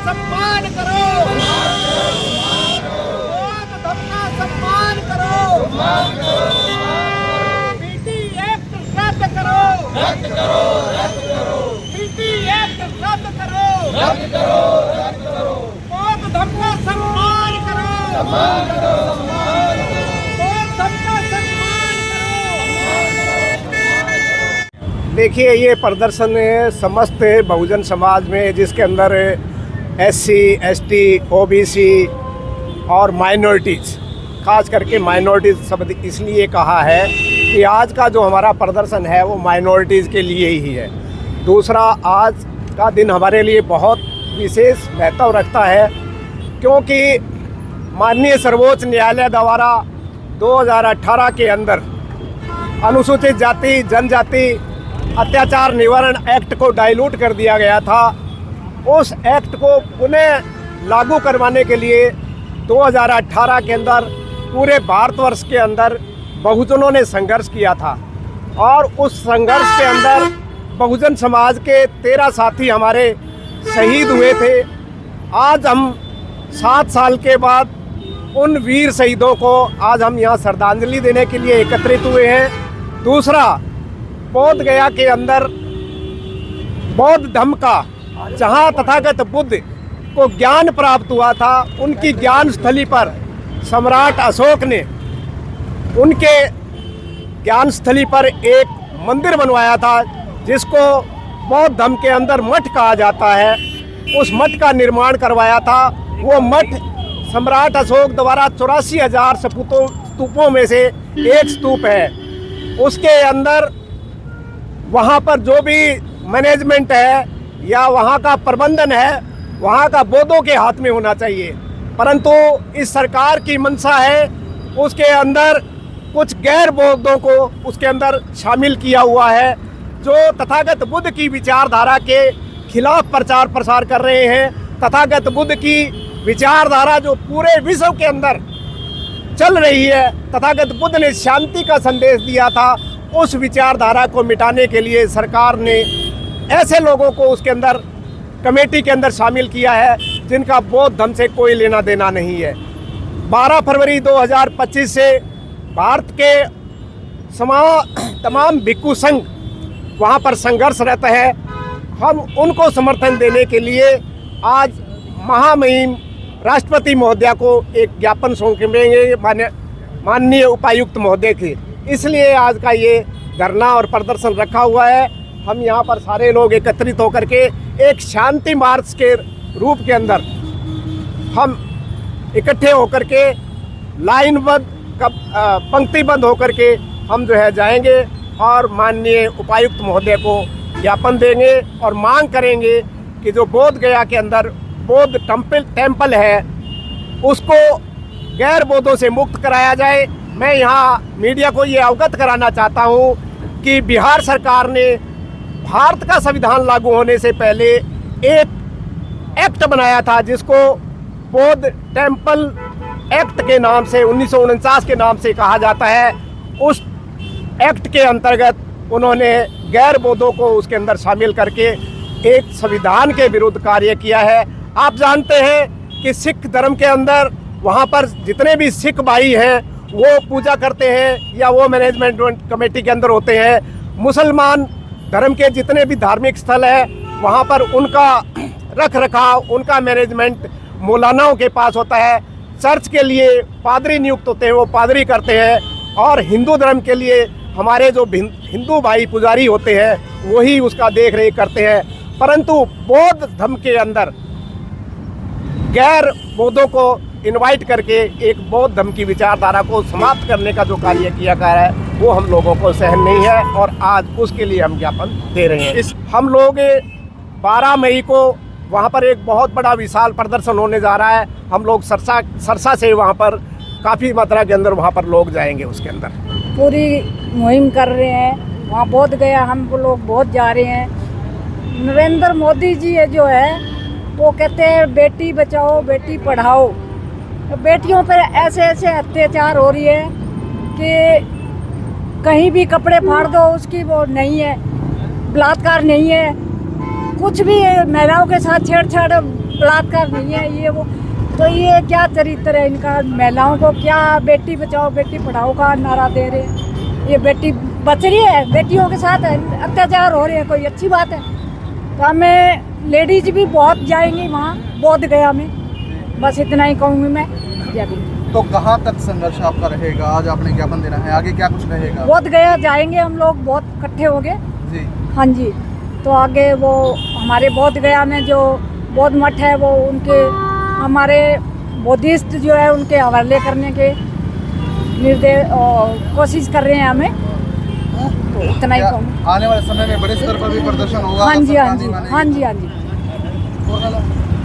सम्मान करो, बौद्ध धर्म का सम्मान करो, पीटी एक्ट रद्द करो, पीटी एक्ट रद्द करो, बौद्ध धर्म का सम्मान करो, बौद्ध धर्म का सम्मान करो। देखिए, ये प्रदर्शन है समस्त बहुजन समाज में, जिसके अंदर SC, ST, OBC और माइनॉरिटीज़, खास करके माइनॉरिटीज़ शब्द इसलिए कहा है कि आज का जो हमारा प्रदर्शन है वो माइनॉरिटीज़ के लिए ही है। दूसरा, आज का दिन हमारे लिए बहुत विशेष महत्व रखता है, क्योंकि माननीय सर्वोच्च न्यायालय द्वारा 2018 के अंदर अनुसूचित जाति जनजाति अत्याचार निवारण एक्ट को डाइल्यूट कर दिया गया था। उस एक्ट को पुनः लागू करवाने के लिए 2018 के अंदर पूरे भारतवर्ष के अंदर बहुजनों ने संघर्ष किया था, और उस संघर्ष के अंदर बहुजन समाज के 13 साथी हमारे शहीद हुए थे। आज हम 7 साल के बाद उन वीर शहीदों को आज हम यहाँ श्रद्धांजलि देने के लिए एकत्रित हुए हैं। दूसरा, बोध गया के अंदर बौद्ध धर्म का जहाँ तथागत बुद्ध को ज्ञान प्राप्त हुआ था, उनकी ज्ञान स्थली पर सम्राट अशोक ने उनके ज्ञान स्थली पर एक मंदिर बनवाया था, जिसको बौद्ध धर्म के अंदर मठ कहा जाता है। उस मठ का निर्माण करवाया था। वो मठ सम्राट अशोक द्वारा 84,000 स्तूपों में से एक स्तूप है। उसके अंदर वहाँ पर जो भी मैनेजमेंट है या वहाँ का प्रबंधन है, वहाँ का बौद्धों के हाथ में होना चाहिए। परंतु इस सरकार की मंशा है उसके अंदर कुछ गैर बौद्धों को उसके अंदर शामिल किया हुआ है, जो तथागत बुद्ध की विचारधारा के खिलाफ प्रचार प्रसार कर रहे हैं। तथागत बुद्ध की विचारधारा जो पूरे विश्व के अंदर चल रही है, तथागत बुद्ध ने शांति का संदेश दिया था, उस विचारधारा को मिटाने के लिए सरकार ने ऐसे लोगों को उसके अंदर कमेटी के अंदर शामिल किया है जिनका बौद्ध धर्म से कोई लेना देना नहीं है। 12 फरवरी 2025 से भारत के तमाम भिक्षु संघ वहाँ पर संघर्षरत है। हम उनको समर्थन देने के लिए आज महामहिम राष्ट्रपति महोदया को एक ज्ञापन सौंपेंगे माननीय उपायुक्त महोदय के। इसलिए आज का ये धरना और प्रदर्शन रखा हुआ है। हम यहाँ पर सारे लोग एकत्रित होकर के एक शांति मार्च के रूप के अंदर हम इकट्ठे होकर के लाइनबद्ध पंक्तिबद्ध होकर के हम जो है जाएंगे और माननीय उपायुक्त महोदय को ज्ञापन देंगे और मांग करेंगे कि जो बोध गया के अंदर बौद्ध टेम्पल है उसको गैर बौद्धों से मुक्त कराया जाए। मैं यहाँ मीडिया को ये अवगत कराना चाहता हूँ कि बिहार सरकार ने भारत का संविधान लागू होने से पहले एक एक्ट बनाया था, जिसको बौद्ध टेम्पल एक्ट के नाम से 1949 के नाम से कहा जाता है। उस एक्ट के अंतर्गत उन्होंने गैर बौद्धों को उसके अंदर शामिल करके एक संविधान के विरुद्ध कार्य किया है। आप जानते हैं कि सिख धर्म के अंदर वहाँ पर जितने भी सिख भाई हैं वो पूजा करते हैं या वो मैनेजमेंट कमेटी के अंदर होते हैं। मुसलमान धर्म के जितने भी धार्मिक स्थल है वहाँ पर उनका रख रखाव, उनका मैनेजमेंट मौलानाओं के पास होता है। चर्च के लिए पादरी नियुक्त होते हैं, वो पादरी करते हैं। और हिंदू धर्म के लिए हमारे जो हिंदू भाई पुजारी होते हैं वही उसका देख रेख करते हैं। परंतु बौद्ध धर्म के अंदर गैर बौद्धों को इनवाइट करके एक बौद्ध धर्म की विचारधारा को समाप्त करने का जो कार्य किया गया है वो हम लोगों को सहन नहीं है, और आज उसके लिए हम ज्ञापन दे रहे हैं। हम लोग 12 मई को वहाँ पर एक बहुत बड़ा विशाल प्रदर्शन होने जा रहा है। हम लोग सरसा से वहाँ पर काफ़ी मात्रा के अंदर वहाँ पर लोग जाएंगे। उसके अंदर पूरी मुहिम कर रहे हैं। वहाँ बोध गया हम लोग बहुत जा रहे हैं। नरेंद्र मोदी जी जो है वो कहते हैं बेटी बचाओ बेटी पढ़ाओ। तो बेटियों पर ऐसे ऐसे अत्याचार हो रही है कि कहीं भी कपड़े फाड़ दो उसकी वो नहीं है, बलात्कार नहीं है, कुछ भी महिलाओं के साथ छेड़छाड़ बलात्कार नहीं है ये वो। तो ये क्या चरित्र है इनका, महिलाओं को क्या बेटी बचाओ बेटी पढ़ाओ का नारा दे रहे हैं। ये बेटी बच रही है, बेटियों के साथ अत्याचार हो रहे हैं, कोई अच्छी बात है? तो हमें लेडीज भी बहुत जाएंगी वहाँ बोध गया में। बस इतना ही कहूँगी मैं। जय भीम। तो कहाँ तक संघर्ष आपका रहेगा? आज आपने ज्ञापन देना है, आगे क्या कुछ रहेगा? बोध गया जाएंगे हम लोग, बहुत इकट्ठे हो गए। जी हाँ जी। तो आगे वो हमारे बोध गया में जो बौद्ध मठ है वो उनके हमारे बुद्धिस्ट जो है उनके हवाले करने के निर्देश कोशिश कर रहे हैं हमें। तो इतना ही क्या कहूँ। आने वाले समय में बड़े स्तर पर भी प्रदर्शन होगा? हाँ जी हाँ जी सरकार नहीं हाँ जी हाँ जी। मानेगी?